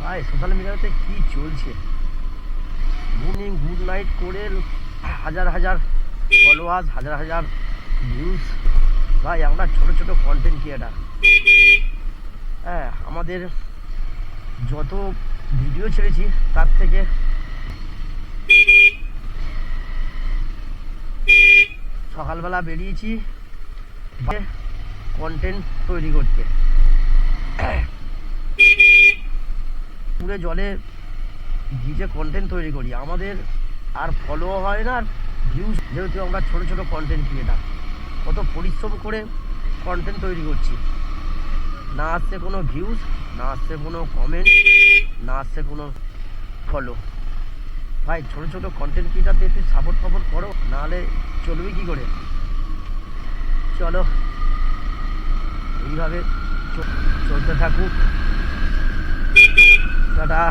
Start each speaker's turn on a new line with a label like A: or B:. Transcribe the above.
A: ভাই সোশ্যাল মিডিয়াতে কি চলছে, মর্নিং গুড নাইট করে হাজার হাজার ফলোয়ার্স, হাজার হাজার ভিউজ। ভাই আমরা ছোট ছোট কন্টেন্ট ক্রিয়েটার, হ্যাঁ আমাদের যত ভিডিও ছেড়েছি তার থেকে সকালবেলা বেরিয়েছি কন্টেন্ট তৈরি করতে, পুরে জলে ভিজে কন্টেন্ট তৈরি করি। আমাদের আর ফলো হয় না, আর ভিউজ, যেহেতু আমরা ছোট ছোট কন্টেন্ট ক্রিয়েটার, কত পরিশ্রম করে কন্টেন্ট তৈরি করছি, না আসছে কোনো ভিউজ, না আসছে কোনো কমেন্ট, না আসছে কোনো ফলো। ভাই ছোট ছোট কন্টেন্ট ক্রিয়েটারদের একটু সাপোর্ট করো, নাহলে চলবে কি করে। চলো এইভাবে চলতে থাকুক, টাটা।